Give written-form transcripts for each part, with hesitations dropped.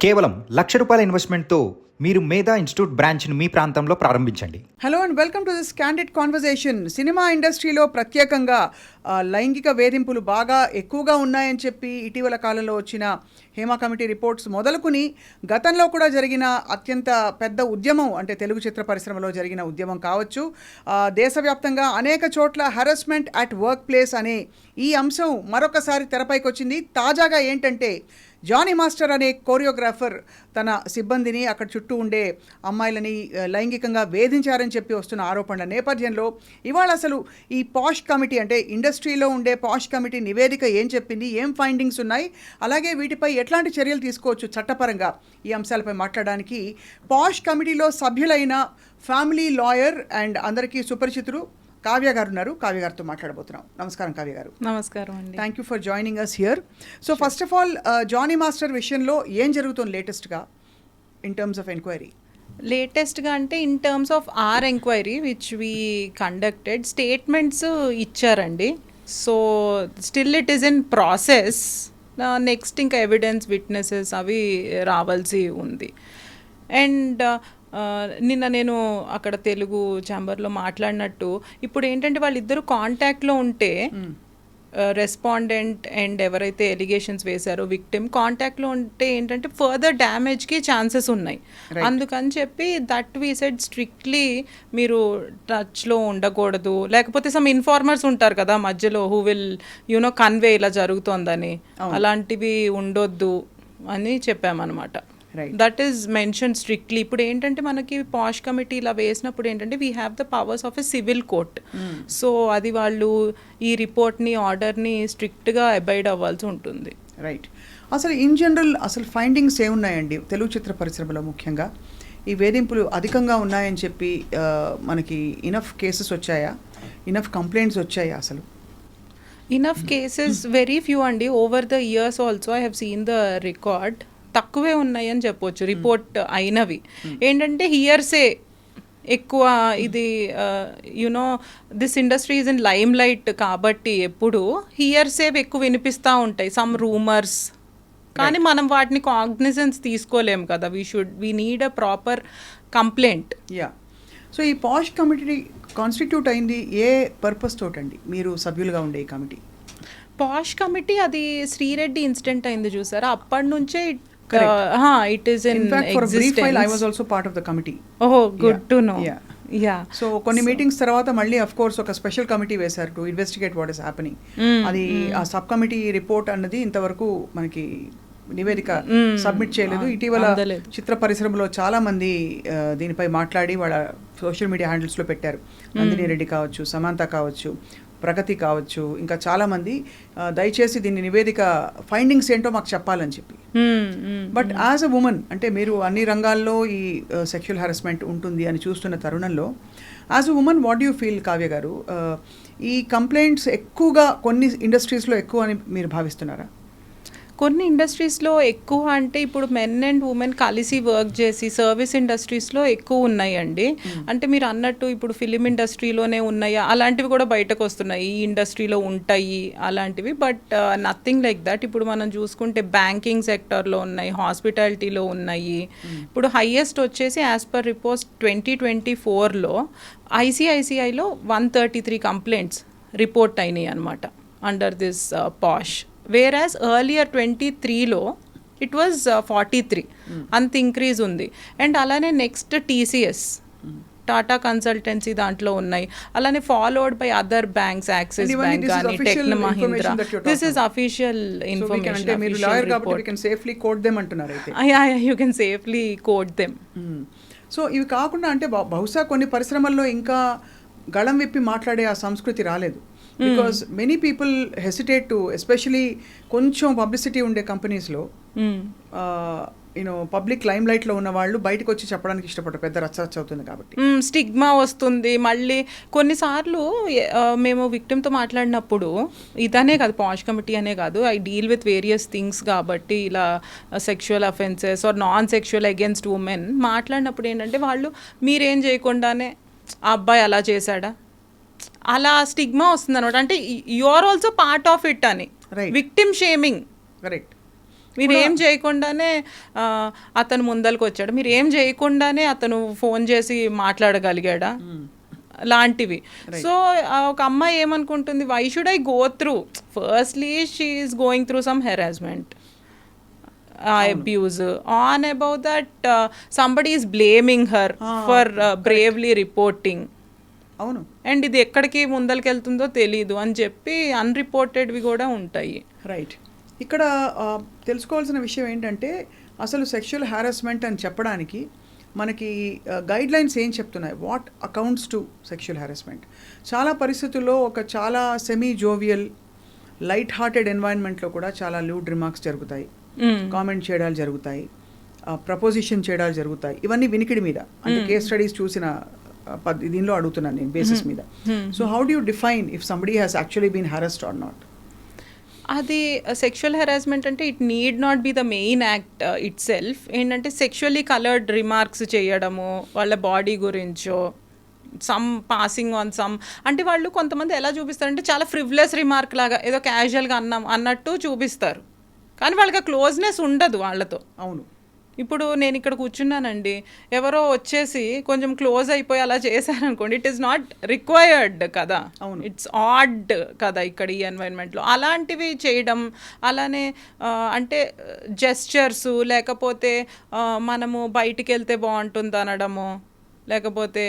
కేవలం ₹1,00,000 ఇన్వెస్ట్మెంట్తో మీరు మేధా ఇన్స్టిట్యూట్ బ్రాంచ్ని మీ ప్రాంతంలో ప్రారంభించండి. Hello and welcome to this candid conversation. Cinema ఇండస్ట్రీలో ప్రత్యేకంగా లైంగిక వేధింపులు బాగా ఎక్కువగా ఉన్నాయని చెప్పి ఇటీవల కాలంలో వచ్చిన హేమా కమిటీ రిపోర్ట్స్ మొదలుకుని గతంలో కూడా జరిగిన అత్యంత పెద్ద ఉద్యమం అంటే తెలుగు చిత్ర పరిశ్రమలో జరిగిన ఉద్యమం కావచ్చు, దేశవ్యాప్తంగా అనేక చోట్ల హరాస్మెంట్ అట్ వర్క్ ప్లేస్ అనే ఈ అంశం మరొకసారి తెరపైకి వచ్చింది. తాజాగా ఏంటంటే జానీ మాస్టర్ అనే కోరియోగ్రాఫర్ తన సిబ్బందిని అక్కడ చుట్టూ ఉండే అమ్మాయిలని లైంగికంగా వేధించారని చెప్పి వస్తున్న ఆరోపణల నేపథ్యంలో ఇవాళ అసలు ఈ పాష్ కమిటీ అంటే ఇండస్ట్రీలో ఉండే పాష్ కమిటీ నివేదిక ఏం చెప్పింది, ఏం ఫైండింగ్స్ ఉన్నాయి, అలాగే వీటిపై ఎట్లాంటి చర్యలు తీసుకోవచ్చు చట్టపరంగా, ఈ అంశాలపై మాట్లాడడానికి పాష్ కమిటీలో సభ్యులైన ఫ్యామిలీ లాయర్ అండ్ అందరికీ సుపరిచితులు కావ్య గారు ఉన్నారు. కావ్య గారితో మాట్లాడబోతున్నాం. నమస్కారం కావ్య గారు. నమస్కారం అండి. Thank you for joining us here. So first of all Jani master విషయంలో ఏం జరుగుతుంది లేటెస్ట్గా ఇన్ టర్మ్స్ ఆఫ్ ఎంక్వైరీ? లేటెస్ట్గా అంటే in terms of our enquiry which we conducted statements ఇచ్చారండి. So still it is in process. Next ఇంకా evidence witnesses అవి రావాల్సి ఉంది. అండ్ నిన్న నేను అక్కడ తెలుగు ఛాంబర్లో మాట్లాడినట్టు ఇప్పుడు ఏంటంటే వాళ్ళిద్దరూ కాంటాక్ట్లో ఉంటే రెస్పాండెంట్ అండ్ ఎవరైతే ఎలిగేషన్స్ వేశారో విక్టిమ్ కాంటాక్ట్లో ఉంటే ఏంటంటే ఫర్దర్ డ్యామేజ్కి ఛాన్సెస్ ఉన్నాయి. అందుకని చెప్పి దట్ వీ సెడ్ స్ట్రిక్ట్లీ మీరు టచ్లో ఉండకూడదు, లేకపోతే సమ్ ఇన్ఫార్మర్స్ ఉంటారు కదా మధ్యలో హూ విల్ యూనో కన్వే ఇలా జరుగుతోందని, అలాంటివి ఉండొద్దు అని చెప్పామన్నమాట. That is mention strictly. ఇప్పుడు ఏంటంటే మనకి పాష్ కమిటీ ఇలా వేసినప్పుడు ఏంటంటే we have the powers of a civil court. So అది వాళ్ళు ఈ రిపోర్ట్ని ఆర్డర్ని స్ట్రిక్ట్గా అబైడ్ అవ్వాల్సి ఉంటుంది. రైట్. అసలు ఇన్ జనరల్ అసలు ఫైండింగ్స్ ఏమున్నాయండి తెలుగు చిత్ర పరిశ్రమలో? ముఖ్యంగా ఈ వేధింపులు అధికంగా ఉన్నాయని చెప్పి మనకి ఇనఫ్ కేసెస్ వచ్చాయా, ఇనఫ్ కంప్లైంట్స్ వచ్చాయా? అసలు ఇనఫ్ కేసెస్ వెరీ ఫ్యూ అండి. Over the years also I have seen the record. తక్కువే ఉన్నాయి అని చెప్పొచ్చు రిపోర్ట్ అయినవి. ఏంటంటే హియర్సే ఎక్కువ. ఇది you know this industry is in lime light కాబట్టి ఎప్పుడు హియర్సే ఎక్కువ వినిపిస్తూ ఉంటాయి, సమ్ రూమర్స్. కానీ మనం వాటిని కాగ్నిజెన్స్ తీసుకోలేము కదా. We need a proper complaint. Yeah. So ఈ పాష్ కమిటీ కాన్స్టిట్యూట్ అయింది ఏ పర్పస్ తోటండి? మీరు సభ్యులుగా ఉండే ఈ కమిటీ పాష్ కమిటీ అది శ్రీరెడ్డి ఇన్సిడెంట్ అయింది చూసారా, అప్పటి నుంచే it is in existence. I was also part of the committee. Oh, good to know. Yeah. So కొన్ని మీటింగ్స్ తర్వాత మళ్ళీ అఫ్ కోర్స్ ఒక స్పెషల్ కమిటీ వేశారు to investigate what is happening. అది ఆ సబ్ కమిటీ రిపోర్ట్ అన్నది ఇంతవరకు మనకి నివేదిక సబ్మిట్ చేయలేదు. ఇటీవల చిత్ర పరిశ్రమలో చాలా మంది దీనిపై మాట్లాడి వాళ్ళ సోషల్ మీడియా హ్యాండిల్స్లో పెట్టారు. నందిని రెడ్డి కావచ్చు, సమంత కావచ్చు, ప్రగతి కావచ్చు, ఇంకా చాలామంది దయచేసి దీన్ని నివేదిక ఫైండింగ్స్ ఏంటో మాకు చెప్పాలని చెప్పి. బట్ యాజ్ అ ఉమెన్ అంటే మీరు అన్ని రంగాల్లో ఈ సెక్షువల్ హరాస్మెంట్ ఉంటుంది అని చూస్తున్న తరుణంలో as a women what you feel Kavya గారు? ఈ కంప్లైంట్స్ ఎక్కువగా కొన్ని ఇండస్ట్రీస్లో ఎక్కువ అని మీరు భావిస్తున్నారా? కొన్ని ఇండస్ట్రీస్లో ఎక్కువ అంటే ఇప్పుడు మెన్ అండ్ ఉమెన్ కలిసి వర్క్ చేసి సర్వీస్ ఇండస్ట్రీస్లో ఎక్కువ ఉన్నాయండి. అంటే మీరు అన్నట్టు ఇప్పుడు ఫిలిం ఇండస్ట్రీలోనే ఉన్నాయా అలాంటివి కూడా బయటకు వస్తున్నాయి, ఈ ఇండస్ట్రీలో ఉంటాయి అలాంటివి. But nothing like that. ఇప్పుడు మనం చూసుకుంటే బ్యాంకింగ్ సెక్టర్లో ఉన్నాయి, హాస్పిటాలిటీలో ఉన్నాయి. ఇప్పుడు హైయెస్ట్ వచ్చేసి యాజ్ పర్ రిపోర్ట్ 2024లో ఐసిఐసిఐలో 133 కంప్లైంట్స్ రిపోర్ట్ అయినాయి అనమాట under this POSH. Whereas earlier 23లో ఇట్ వాజ్ 43. అంత ఇంక్రీజ్ ఉంది. అండ్ అలానే నెక్స్ట్ టీసీఎస్, టాటా కన్సల్టెన్సీ దాంట్లో ఉన్నాయి. అలానే followed by other banks, Axis bank కానీ, tech Mahindra. This is official information. You can safely quote them. So ఇవి కాకుండా అంటే బహుశా కొన్ని పరిశ్రమల్లో ఇంకా గళం విప్పి మాట్లాడే ఆ సంస్కృతి రాలేదు. Because many people hesitate to, especially కొంచెం పబ్లిసిటీ ఉండే కంపెనీస్లో యూనో పబ్లిక్ లైమ్ లైట్లో ఉన్న వాళ్ళు బయటకు వచ్చి చెప్పడానికి ఇష్టపడరు, పెద్ద రచ్చ అవుతుంది కాబట్టి. స్టిగ్మా వస్తుంది. మళ్ళీ కొన్నిసార్లు మేము విక్టిమ్తో మాట్లాడినప్పుడు ఇదనే కాదు, పాష్ కమిటీ అనే కాదు, I deal with various things కాబట్టి ఇలా sexual offences or non sexual against women మాట్లాడినప్పుడు ఏంటంటే వాళ్ళు మీరేం చేయకుండానే ఆ అబ్బాయి అలా చేశాడా, అలా స్టిగ్మా వస్తుంది అనమాట. అంటే you are also part of it అని, విక్టిమ్ షేమింగ్. కరెక్ట్. మీరు ఏం చేయకుండానే అతను ముందరకు వచ్చాడు, మీరు ఏం చేయకుండానే అతను ఫోన్ చేసి మాట్లాడగలిగాడా లాంటివి. సో ఒక అమ్మాయి ఏమనుకుంటుంది, why should I go through, firstly she is going through some harassment, abuse, on about that somebody is blaming her for bravely reporting. అవును. అండ్ ఇది ఎక్కడికి ముందలకెళ్తుందో తెలీదు అని చెప్పి అన్రిపోర్టెడ్వి కూడా ఉంటాయి. రైట్. ఇక్కడ తెలుసుకోవాల్సిన విషయం ఏంటంటే అసలు సెక్షువల్ హారాస్మెంట్ అని చెప్పడానికి మనకి గైడ్ లైన్స్ ఏం చెప్తున్నాయి, what accounts to sexual harassment. చాలా పరిస్థితుల్లో ఒక చాలా సెమీ జోవియల్ లైట్ హార్టెడ్ ఎన్వైరన్మెంట్లో కూడా చాలా లూడ్ రిమార్క్స్ జరుగుతాయి, కామెంట్ చేయడాలు జరుగుతాయి, ప్రపోజిషన్ చేయడాలు జరుగుతాయి. ఇవన్నీ వినికిడి మీద, అంటే కేస్ స్టడీస్ చూసిన దీనిలో అడుగుతున్నాను నేను బేసిస్ మీద. So how do you define if somebody has actually been harassed or not? అది సెక్షువల్ హెరాస్మెంట్ అంటే it need not be the main act itself. ఏంటంటే సెక్షువల్లీ కలర్డ్ రిమార్క్స్ చేయడము వాళ్ళ బాడీ గురించో, సమ్ పాసింగ్ ఆన్ సమ్, అంటే వాళ్ళు కొంతమంది ఎలా చూపిస్తారంటే చాలా ఫ్రివ్లెస్ రిమార్క్ లాగా ఏదో క్యాజువల్గా అన్నట్టు చూపిస్తారు, కానీ వాళ్ళకి ఆ క్లోజ్నెస్ ఉండదు వాళ్ళతో. అవును. ఇప్పుడు నేను ఇక్కడ కూర్చున్నానండి, ఎవరో వచ్చేసి కొంచెం క్లోజ్ అయిపోయి అలా చేశారనుకోండి, ఇట్ ఈస్ నాట్ రిక్వైర్డ్ కదా, ఇట్స్ ఆడ్ కదా ఇక్కడ ఈ ఎన్వైరన్మెంట్లో. అలాంటివి చేయడం, అలానే అంటే జెస్చర్స్, లేకపోతే మనము బయటికి వెళ్తే బాగుంటుంది అనడము, లేకపోతే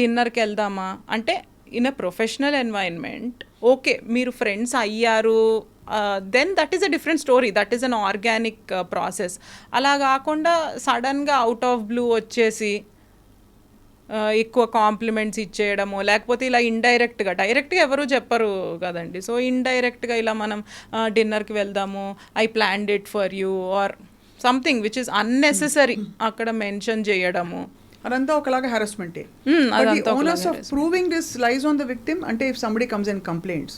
డిన్నర్కి వెళ్దామా అంటే in a professional environment okay, మీరు ఫ్రెండ్స్ అయ్యారు, then that is a different story, that is an organic process. అలా కాకుండా సడన్గా అవుట్ ఆఫ్ బ్లూ వచ్చేసి ఎక్కువ కాంప్లిమెంట్స్ ఇచ్చేయడము, లేకపోతే ఇలా ఇండైరెక్ట్గా, డైరెక్ట్గా ఎవరు చెప్పరు కదండి, సో ఇండైరెక్ట్గా ఇలా మనం డిన్నర్కి వెళ్దాము, I planned it for you or something which is unnecessary అక్కడ మెన్షన్ చేయడము, అదంతా ఒకలాగా హెరాస్మెంటే. Onus of proving this lies on the victim. అంటే if somebody comes and complaints,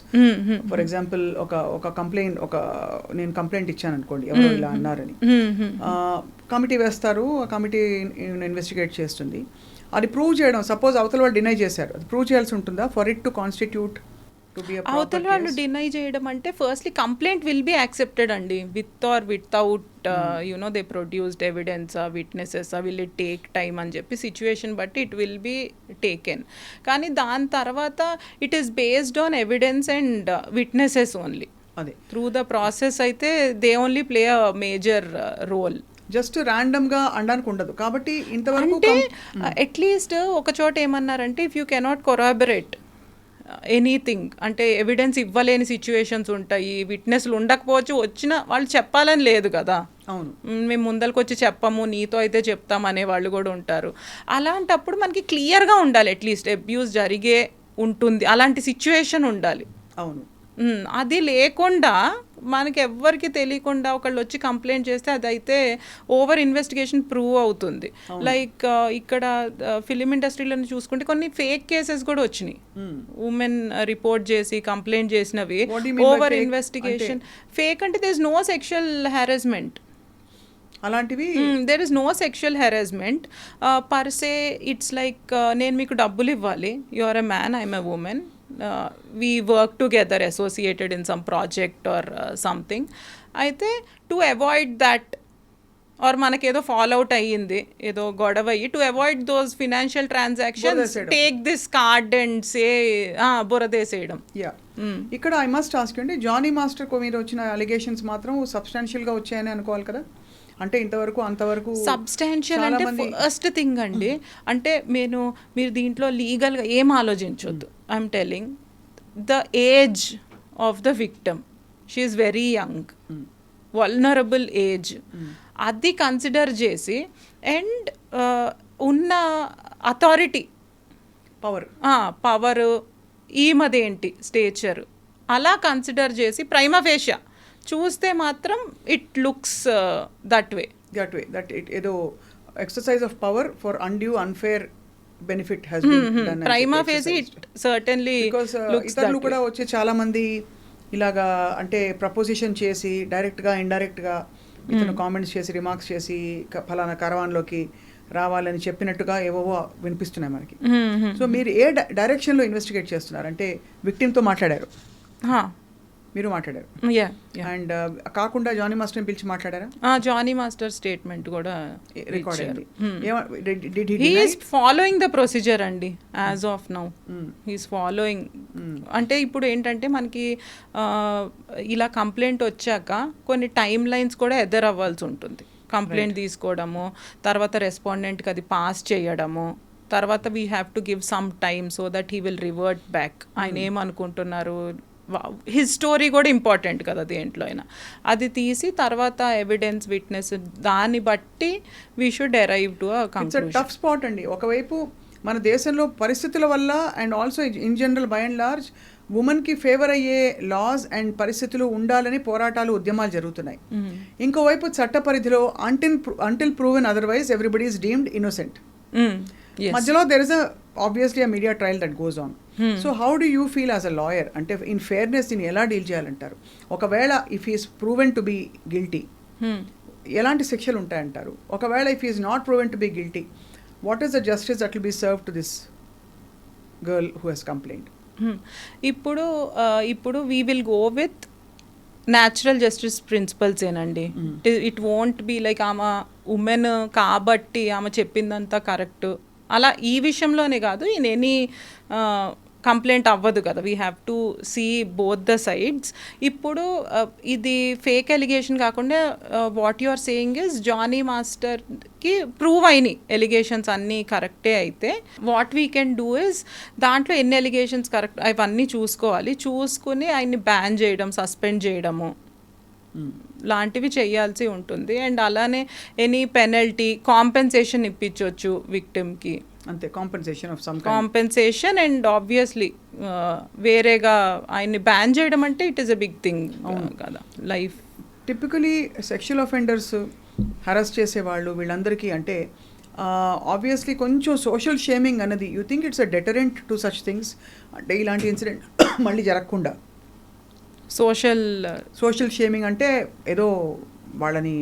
for example ఒక కంప్లైంట్, నేను కంప్లైంట్ ఇచ్చాను అనుకోండి, ఎవరో ఇలా అన్నారని, కమిటీ వేస్తారు, ఆ కమిటీ ఇన్వెస్టిగేట్ చేస్తుంది, అది ప్రూవ్ చేయడం, సపోజ్ అవతల వాళ్ళు డినై చేశారు, అది ప్రూవ్ చేయాల్సి ఉంటుందా ఫర్ ఇట్ టు కాన్స్టిట్యూట్? అవతల వాళ్ళు డినై చేయడం అంటే firstly complaint will be accepted అండి, with or without you know they produced evidence, witnesses, will it take time అని చెప్పి సిచ్యువేషన్ బట్టి ఇట్ విల్ బి టేకెన్. కానీ దాని తర్వాత it is based on evidence and witnesses only. అదే త్రూ ద ప్రాసెస్ అయితే they only play a major role. Just ర్యాండమ్గా అనడానికి ఉండదు. కాబట్టి ఇంతవరకు అంటే అట్లీస్ట్ ఒక చోట ఏమన్నారంటే if you cannot corroborate anything, అంటే ఎవిడెన్స్ ఇవ్వలేని సిచ్యువేషన్స్ ఉంటాయి, విట్నెస్లు ఉండకపోవచ్చు, వచ్చిన వాళ్ళు చెప్పాలని లేదు కదా, అవును మేము ముందరికి వచ్చి చెప్పము, నీతో అయితే చెప్తాం అనే వాళ్ళు కూడా ఉంటారు. అలాంటప్పుడు మనకి క్లియర్గా ఉండాలి, అట్లీస్ట్ అబ్యూస్ జరిగే ఉంటుంది అలాంటి సిచ్యువేషన్ ఉండాలి. అవును. అది లేకుండా మనకి ఎవ్వరికి తెలియకుండా ఒకళ్ళు వచ్చి కంప్లైంట్ చేస్తే అదైతే ఓవర్ ఇన్వెస్టిగేషన్ ప్రూవ్ అవుతుంది. లైక్ ఇక్కడ ఫిలిం ఇండస్ట్రీలో చూసుకుంటే కొన్ని ఫేక్ కేసెస్ కూడా వచ్చినాయి, ఉమెన్ రిపోర్ట్ చేసి కంప్లైంట్ చేసినవి, ఓవర్ ఇన్వెస్టిగేషన్. ఫేక్ అంటే there is no sexual harassment, అలాంటివి there is no sexual harassment per se. It's like నేను మీకు డబ్బులు ఇవ్వాలి, you are a man, I'm a woman, we work together associated in some project or something. అయితే to avoid that or మనకేదో fall out అయ్యింది, ఏదో గొడవ అయ్యి, to avoid those financial transactions take this card and say బురదేసేయడం. ఇక్కడ I must ask అండి, Jani master మీద వచ్చిన అలిగేషన్స్ మాత్రం సబ్స్టాన్షియల్గా వచ్చాయని అనుకోవాలి కదా? అంటే ఇంతవరకు అంతవరకు సబ్స్టాన్షియల్ అంటే ఫస్ట్ థింగ్ అండి, అంటే మీరు దీంట్లో లీగల్గా ఏం ఆలోచించొద్దు. I'm telling the age of the victim, she is very young, vulnerable age, అది కన్సిడర్ చేసి అండ్ ఉన్న అథారిటీ పవర్ ఈమదేంటి స్టేచర్ అలా కన్సిడర్ చేసి ప్రైమా ఫేషియా చూస్తే మాత్రం it looks that way that it ఏదో exercise of power for undue unfair benefit has been done. Prima facie it certainly looks ఇతరులు కూడా వచ్చి చాలా మంది ఇలాగా అంటే ప్రపోజిషన్ చేసి డైరెక్ట్గా ఇండైరెక్ట్గా ఇతను కామెంట్స్ చేసి రిమార్క్స్ చేసి ఫలానా కరవాన్లోకి రావాలని చెప్పినట్టుగా ఏవో వినిపిస్తున్నాయి మనకి. సో మీరు ఏ డైరెక్షన్లో ఇన్వెస్టిగేట్ చేస్తున్నారు? అంటే విక్టిమ్తో మాట్లాడారు, మీరు మాట్లాడారు. యా అండ్ కాకుండా జానీ మాస్టర్ని పిలిచి మాట్లాడారా? జానీ మాస్టర్ స్టేట్మెంట్ కూడా రికార్డ్ అయింది. హీఈస్ ఫాలోయింగ్ ద ప్రొసీజర్ అండి as of now. He is following. అంటే ఇప్పుడు ఏంటంటే మనకి ఇలా కంప్లైంట్ వచ్చాక కొన్ని టైమ్ లైన్స్ కూడా ఎదురవ్వాల్సి ఉంటుంది. కంప్లైంట్ తీసుకోవడము, తర్వాత రెస్పాండెంట్కి అది పాస్ చేయడము, తర్వాత we have to give some time so that he will revert back. ఆయన ఏమనుకుంటున్నారు, హిస్ స్టోరీ కూడా ఇంపార్టెంట్ కదా దేంట్లో అయినా. అది తీసి తర్వాత ఎవిడెన్స్, విట్నెస్, దాన్ని బట్టి we should arrive to a conclusion. Tough spot అండి. ఒకవైపు మన దేశంలో పరిస్థితుల వల్ల and also in general by and large ఉమెన్కి ఫేవర్ అయ్యే లాస్ అండ్ పరిస్థితులు ఉండాలని పోరాటాలు, ఉద్యమాలు జరుగుతున్నాయి. ఇంకోవైపు చట్ట పరిధిలో until proven otherwise everybody is deemed innocent. మధ్యలో there is obviously a media trial that goes on. So how do you feel as a lawyer? అంటే ఇన్ ఫేర్నెస్ దీన్ని ఎలా డీల్ చేయాలంటారు? ఒకవేళ if is proven to be guilty ఎలాంటి శిక్షలు ఉంటాయంటారు? ఒకవేళ if is not proven to be guilty, what is the justice that will be serve to this girl who has complaint? ఇప్పుడు we will go with natural justice principles ఏనండి. It won't be like ఆమె women కాబట్టి ఆమె చెప్పిందంతా correct అలా ఈ విషయంలోనే కాదు, ఇన్ ఎనీ కంప్లైంట్ అవ్వదు కదా. We have to see both the sides. ఇప్పుడు ఇది ఫేక్ ఎలిగేషన్ కాకుండా what you are saying is Jani మాస్టర్కి ప్రూవ్ అయినాయి ఎలిగేషన్స్ అన్నీ కరెక్టే అయితే what we can do is దాంట్లో ఎన్ని ఎలిగేషన్స్ కరెక్ట్ అవన్నీ చూసుకోవాలి. చూసుకుని ఆయన్ని బ్యాన్ చేయడం, సస్పెండ్ చేయడము లాంటివి చేయాల్సి ఉంటుంది. అండ్ అలానే ఎనీ పెనల్టీ, కాంపెన్సేషన్ ఇప్పించవచ్చు విక్టిమ్కి. అంతే, compensation of some compensation. And obviously వేరేగా ఆయన్ని బ్యాన్ చేయడం అంటే it is a big thing కదా life. Typically sexual offenders harass చేసేవాళ్ళు వీళ్ళందరికీ అంటే ఆబ్వియస్లీ కొంచెం సోషల్ షేమింగ్ అన్నది you think it's a deterrent to such things? అంటే ఇలాంటి ఇన్సిడెంట్ మళ్ళీ జరగకుండా సోషల్ షేమింగ్ అంటే ఏదో వాళ్ళని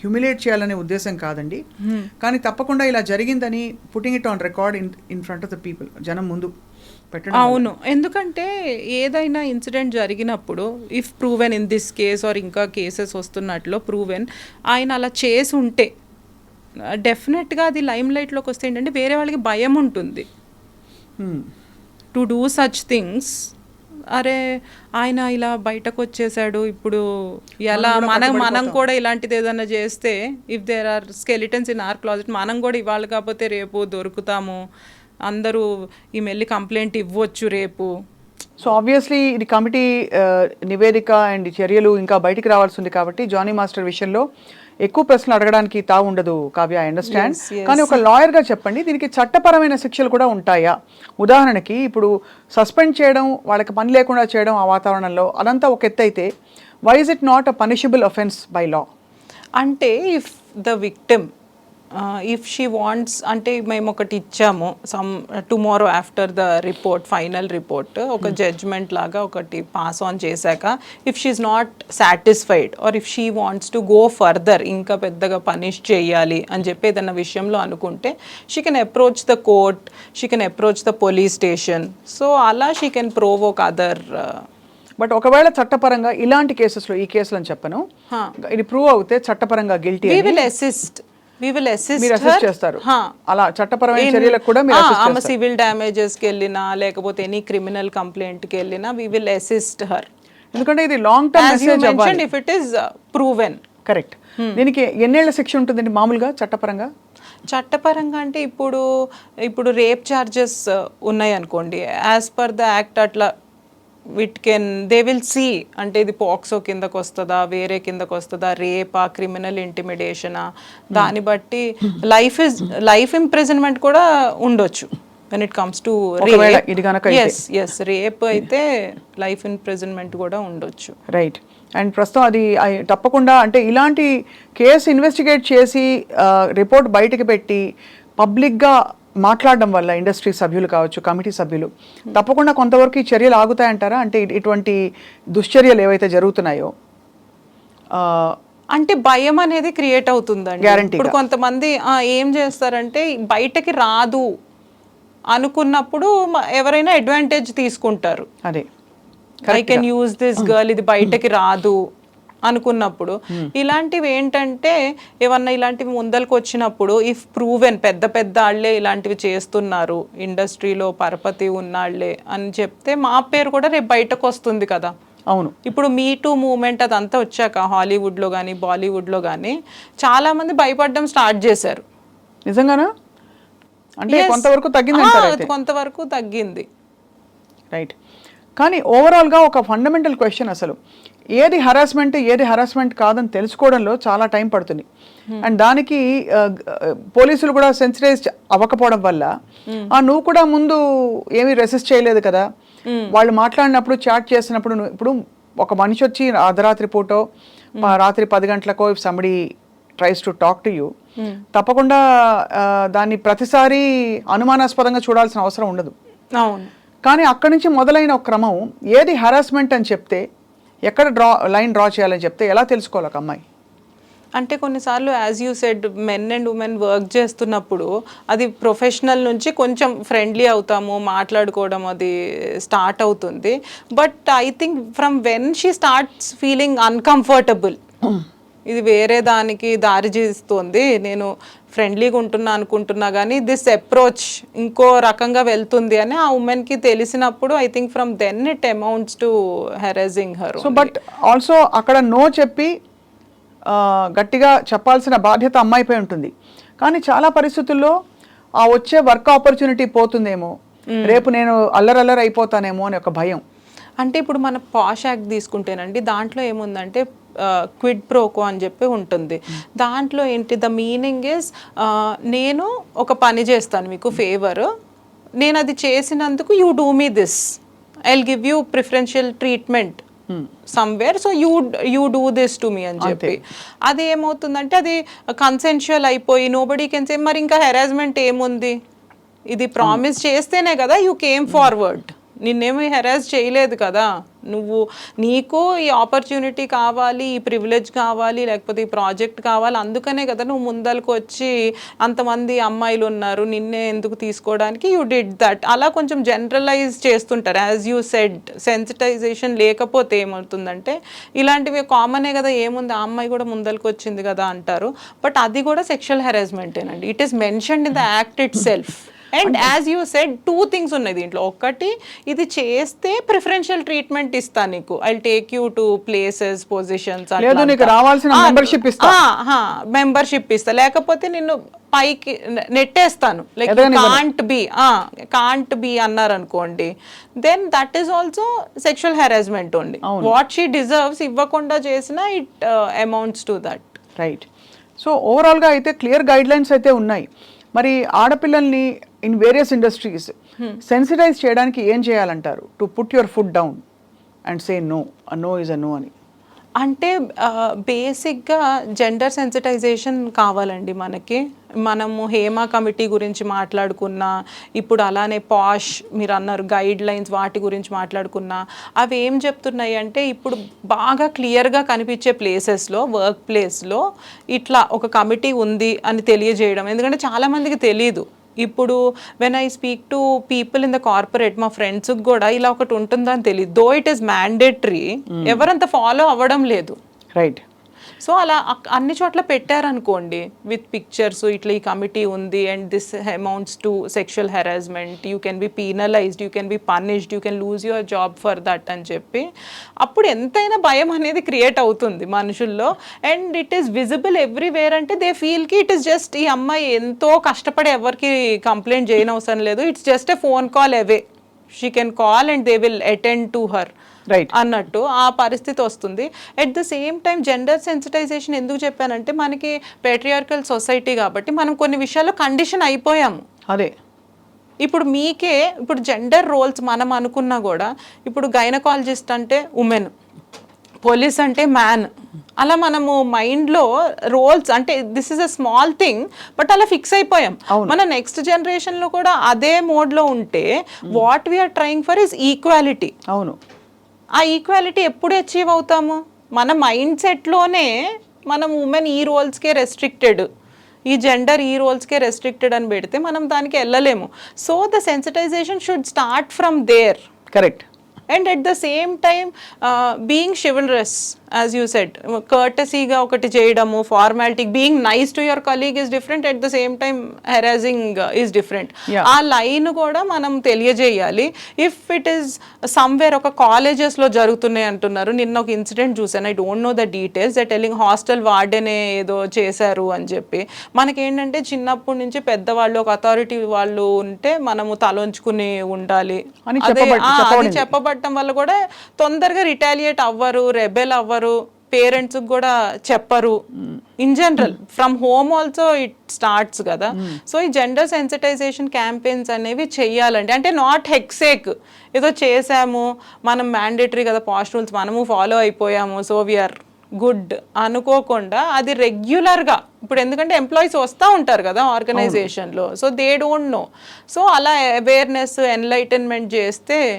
హ్యూమిలేట్ చేయాలనే ఉద్దేశం కాదండి, కానీ తప్పకుండా ఇలా జరిగిందని putting it on record in front of the people, జనం ముందు పెట్టడం. అవును, ఎందుకంటే ఏదైనా ఇన్సిడెంట్ జరిగినప్పుడు if proven in this case or ఇంకా కేసెస్ వస్తున్నట్లు ప్రూవెన్ ఆయన అలా చేసి ఉంటే డెఫినెట్గా అది లైమ్ లైట్లోకి వస్తే ఏంటంటే వేరే వాళ్ళకి భయం ఉంటుంది టు డూ సచ్ థింగ్స్. అరే ఆయన ఇలా బయటకు వచ్చేసాడు, ఇప్పుడు ఎలా మనం కూడా ఇలాంటిది ఏదైనా చేస్తే if there are skeletons in our closet మనం కూడా ఇవాళ కాకపోతే రేపు దొరుకుతాము, అందరూ ఈ మెల్లి కంప్లైంట్ ఇవ్వచ్చు రేపు. సో ఆబ్వియస్లీ ఇది కమిటీ నివేదిక అండ్ చర్యలు ఇంకా బయటికి రావాల్సి ఉంది కాబట్టి జానీ మాస్టర్ విషయంలో ఎక్కువ ప్రశ్నలు అడగడానికి తా ఉండదు కావ్య, ఐ అండర్స్టాండ్. కానీ ఒక లాయర్గా చెప్పండి, దీనికి చట్టపరమైన శిక్షలు కూడా ఉంటాయా? ఉదాహరణకి ఇప్పుడు సస్పెండ్ చేయడం, వాళ్ళకి పని లేకుండా చేయడం ఆ వాతావరణంలో అదంతా ఒక ఎత్తు అయితే why is it not a punishable offence by law? అంటే if the victim if she wants, అంటే మేము ఒకటి ఇచ్చాము some tomorrow after the report, final report ఒక జడ్జ్మెంట్ లాగా ఒకటి పాస్ ఆన్ చేశాక if she is not satisfied or if she wants to go further, ఇంకా పెద్దగా పనిష్ చేయాలి అని చెప్పి ఏదన్నా విషయంలో అనుకుంటే she can approach the court, she can approach the police station. So అలా she can Provogue other. But ఒకవేళ చట్టపరంగా ఇలాంటి కేసెస్లో, ఈ కేసులు అని చెప్పను, ఇది ప్రూవ్ అవుతే చట్టపరంగా గిల్టీ, we will assist మీరు అసిస్ట్ చేస్తారు. అలా చట్టపరమైన చర్యలకు కూడా మీరు అసిస్ట్ చేస్తారు. సివిల్ డ్యామేజెస్ కి వెళ్ళినా లేకపోతే ఎనీ క్రిమినల్ కంప్లైంట్ కి వెళ్ళినా we will assist her. ఎందుకంటే ఇది లాంగ్ టర్మ్ మెసేజ్ అవ్వాలి. if it is proven. Correct. దీనికి ఎన్నేళ్ల శిక్ష ఉంటుందండి మామూలుగా చట్టపరంగా? చట్టపరంగా అంటే ఇప్పుడు రేప్ చార్జెస్ ఉన్నాయి అనుకోండి, యాజ్ పర్ ద యాక్ట్ అట్లా దే విల్ సీ అంటే ఇది పాక్సో కిందకు వస్తుందా, వేరే కిందకు వస్తుందా, రేపా, క్రిమినల్ ఇంటిమిడేషనా, దాన్ని బట్టి లైఫ్ ఇంప్రిజన్మెంట్ కూడా ఉండొచ్చు when it comes to rape. yes rape అయితే లైఫ్ ఇంప్రిజన్మెంట్ కూడా ఉండొచ్చు. రైట్. అండ్ ప్రస్తుతం అది తప్పకుండా అంటే ఇలాంటి కేసు ఇన్వెస్టిగేట్ చేసి రిపోర్ట్ బయటకు పెట్టి పబ్లిక్గా మాట్లాడడం వల్ల ఇండస్ట్రీ సభ్యులు కావచ్చు, కమిటీ సభ్యులు తప్పకుండా కొంతవరకు ఈ చర్యలు ఆగుతాయంటారా? అంటే ఇటువంటి దుశ్చర్యలు ఏవైతే జరుగుతున్నాయో అంటే భయం అనేది క్రియేట్ అవుతుందండి. గ్యారంటీ. ఇప్పుడు కొంతమంది ఏం చేస్తారంటే బయటకి రాదు అనుకున్నప్పుడు ఎవరైనా అడ్వాంటేజ్ తీసుకుంటారు. అదే I can use this girl, ఇది బయటకి రాదు అనుకున్నప్పుడు ఇలాంటివి ఏంటంటే ఏమన్నా ఇలాంటివి ముందలకు వచ్చినప్పుడు ఇఫ్ ప్రూవెన్ పెద్ద పెద్ద వాళ్ళే ఇలాంటివి చేస్తున్నారు ఇండస్ట్రీలో పరపతి ఉన్నాళ్లే అని చెప్తే మా పేరు కూడా రేపు బయటకు వస్తుంది కదా. అవును, ఇప్పుడు మీ టూ మూమెంట్ అదంతా వచ్చాక హాలీవుడ్లో కానీ బాలీవుడ్లో కానీ చాలామంది భయపడడం స్టార్ట్ చేశారు. నిజంగానా? అంటే కొంతవరకు తగ్గింది, కొంతవరకు తగ్గింది. రైట్. కానీ ఓవరాల్గా ఒక ఫండమెంటల్ క్వశ్చన్, అసలు ఏది హరాస్మెంట్ కాదని తెలుసుకోవడంలో చాలా టైం పడుతుంది. అండ్ దానికి పోలీసులు కూడా సెన్సిటైజ్ అవ్వకపోవడం వల్ల నువ్వు కూడా ముందు ఏమీ రెసిస్ట్ చేయలేదు కదా. వాళ్ళు మాట్లాడినప్పుడు చాట్ చేసినప్పుడు ఇప్పుడు ఒక మనిషి వచ్చి అర్ధరాత్రి పూటో రాత్రి 10 గంటలకో if somebody tries to talk to you, తప్పకుండా దాన్ని ప్రతిసారి అనుమానాస్పదంగా చూడాల్సిన అవసరం ఉండదు. అవును. కానీ అక్కడి నుంచి మొదలైన ఒక క్రమం ఏది హరాస్మెంట్ అని చెప్తే, ఎక్కడ లైన్ డ్రా చేయాలని చెప్తే ఎలా తెలుసుకోవాలి ఒక అమ్మాయి? అంటే కొన్నిసార్లు as you said men and women work చేస్తున్నప్పుడు అది ప్రొఫెషనల్ నుంచి కొంచెం ఫ్రెండ్లీ అవుతాము, మాట్లాడుకోవడం అది స్టార్ట్ అవుతుంది. But I think from when she starts feeling uncomfortable, ఇది వేరే దానికి దారి చేస్తుంది, నేను ఫ్రెండ్లీగా ఉంటున్నా అనుకుంటున్నా కానీ దిస్ అప్రోచ్ ఇంకో రకంగా వెళ్తుంది అని ఆ ఉమెన్కి తెలిసినప్పుడు I think from then it amounts to harassing her. So but also అక్కడ నో చెప్పి గట్టిగా చెప్పాల్సిన బాధ్యత అమ్మాయిపై ఉంటుంది. కానీ చాలా పరిస్థితుల్లో ఆ వచ్చే వర్క్ ఆపర్చునిటీ పోతుందేమో, రేపు నేను అల్లరల్లరి అయిపోతానేమో అని ఒక భయం. అంటే ఇప్పుడు మన పాష్ యాక్ట్ తీసుకుంటేనండి, దాంట్లో ఏముందంటే క్విడ్ ప్రోకో అని చెప్పి ఉంటుంది. దాంట్లో ఏంటి ద మీనింగ్ ఇస్, నేను ఒక పని చేస్తాను మీకు ఫేవర్, నేను అది చేసినందుకు you do me this, I will give you preferential treatment somewhere, so you do this to me అని చెప్పి. అది ఏమవుతుందంటే అది కన్సెన్షువల్ అయిపోయి నోబడీ కెన్ సే మరి ఇంకా హెరాస్మెంట్ ఏముంది, ఇది ప్రామిస్ చేస్తేనే కదా యూ కేమ్ ఫార్వర్డ్, నిన్నేమి హెరాస్ చేయలేదు కదా, నీకు ఈ ఆపర్చునిటీ కావాలి, ఈ ప్రివిలేజ్ కావాలి, లేకపోతే ఈ ప్రాజెక్ట్ కావాలి, అందుకనే కదా నువ్వు ముందరకు వచ్చి అంతమంది అమ్మాయిలు ఉన్నారు నిన్నే ఎందుకు తీసుకోవడానికి, యూ డిడ్ దట్. అలా కొంచెం జనరలైజ్ చేస్తుంటారు. యాజ్ యూ సెడ్ సెన్సిటైజేషన్ లేకపోతే ఏమవుతుందంటే ఇలాంటివి కామనే కదా, ఏముంది ఆ అమ్మాయి కూడా ముందరకు వచ్చింది కదా అంటారు. బట్ అది కూడా సెక్షువల్ హెరాస్మెంటేనండి. It is mentioned in the act itself. And as you said 2 things ఉన్నాయి దీంట్లో. ఒకటి, ఇది చేస్తే ప్రిఫరెన్షియల్ ట్రీట్మెంట్ ఇస్తా నీకు, I take you to places positions, membership ఇస్తా, లేకపోతే నిన్ను పైకి నెట్టేస్తాను, లైక్ కాంట్ బి అన్నారు అనుకోండి, then that is also sexual harassment only. What she deserves ఇవ్వకుండా చేసినా it amounts to that. Right. So ఓవరాల్గా అయితే క్లియర్ గైడ్ లైన్స్ అయితే ఉన్నాయి. మరి ఆడపిల్లల్ని ఇన్ వేరియస్ ఇండస్ట్రీస్ సెన్సిటైజ్ చేయడానికి ఏం చేయాలంటారు? To put your foot down and say no, no is a no అని. అంటే బేసిక్గా జెండర్ సెన్సిటైజేషన్ కావాలండి మనకి. మనము హేమా కమిటీ గురించి మాట్లాడుకున్నా, ఇప్పుడు అలానే పాష్ మీరు అన్నారు గైడ్ లైన్స్ వాటి గురించి మాట్లాడుకున్నా, అవి ఏం చెప్తున్నాయి అంటే ఇప్పుడు బాగా క్లియర్గా కనిపించే ప్లేసెస్లో, వర్క్ ప్లేస్లో ఇట్లా ఒక కమిటీ ఉంది అని తెలియజేయడం. ఎందుకంటే చాలామందికి తెలియదు. ఇప్పుడు when I speak to people in the corporate, మా ఫ్రెండ్స్కి కూడా ఇలా ఒకటి ఉంటుందని తెలియదు. దో ఇట్ ఈస్ మ్యాండేటరీ, ఎవరంత ఫాలో అవ్వడం లేదు. రైట్. సో అలా అన్ని చోట్ల పెట్టారనుకోండి విత్ పిక్చర్స్, ఇట్లా ఈ కమిటీ ఉంది and this amounts to sexual harassment, you can be penalised, you can be punished, you can lose your job for that అని చెప్పి అప్పుడు ఎంతైనా భయం అనేది క్రియేట్ అవుతుంది మనుషుల్లో. And it is visible everywhere. అంటే దే ఫీల్కి ఇట్ ఈస్ జస్ట్ ఈ అమ్మాయి ఎంతో కష్టపడి ఎవరికి కంప్లైంట్ చేయనవసరం లేదు, it's just a phone call away, she can call and they will attend to her అన్నట్టు ఆ పరిస్థితి వస్తుంది. At the same time gender sensitisation ఎందుకు చెప్పానంటే మనకి పేట్రియార్కల్ సొసైటీ కాబట్టి మనం కొన్ని విషయాల్లో కండిషన్ అయిపోయాము. అదే ఇప్పుడు మీకే ఇప్పుడు జెండర్ రోల్స్ మనం అనుకున్నా కూడా, ఇప్పుడు గైనకాలజిస్ట్ అంటే ఉమెన్, పోలీస్ అంటే మ్యాన్, అలా మనము మైండ్లో రోల్స్ అంటే this is a small thing but అలా ఫిక్స్ అయిపోయాం. మన నెక్స్ట్ జనరేషన్లో కూడా అదే మోడ్లో ఉంటే what we are trying for is equality. అవును. ఆ ఈక్వాలిటీ ఎప్పుడు అచీవ్ అవుతాము? మన మైండ్ సెట్లోనే మనం ఉమెన్ ఈ రోల్స్కే రెస్ట్రిక్టెడ్, ఈ జెండర్ ఈ రోల్స్కే రెస్ట్రిక్టెడ్ అని పెడితే మనం దానికి వెళ్ళలేము. So the sensitization should start from there. Correct. And at the same time being chivalrous as you said, కర్టసీగా ఒకటి చేయడము, formality, being nice to your colleague is different, at the same time harassing is different. ఆ line కూడా మనం తెలియజేయాలి. If it is somewhere ఒక కాలేజెస్లో జరుగుతున్నాయి అంటున్నారు, నిన్న ఒక ఇన్సిడెంట్ చూసాను, I don't know the details, the telling hostel వార్డెనే ఏదో చేశారు అని చెప్పి. మనకేంటంటే చిన్నప్పటి నుంచి పెద్దవాళ్ళు, ఒక అథారిటీ వాళ్ళు ఉంటే మనము తలొంచుకుని ఉండాలి అని అది చెప్పబడటం వల్ల కూడా తొందరగా రిటాలియేట్ అవ్వరు, రెబెల్ అవ్వరు, పేరెంట్స్ కూడా చెప్పరు. In general from home also it starts కదా. సో ఈ జెండర్ సెన్సిటైజేషన్ క్యాంపెయిన్స్ అనేవి చెయ్యాలండి. అంటే నాట్ హెక్సేక్ ఏదో చేసాము మనం, మ్యాండేటరీ కదా పాస్ట్ రూల్స్ మనము ఫాలో అయిపోయాము, సో వీఆర్ గుడ్ అనుకోకుండా అది రెగ్యులర్గా, ఇప్పుడు ఎందుకంటే ఎంప్లాయీస్ వస్తూ ఉంటారు కదా ఆర్గనైజేషన్లో, so they don't know. So అలా అవేర్నెస్, ఎన్లైటన్మెంట్ చేస్తే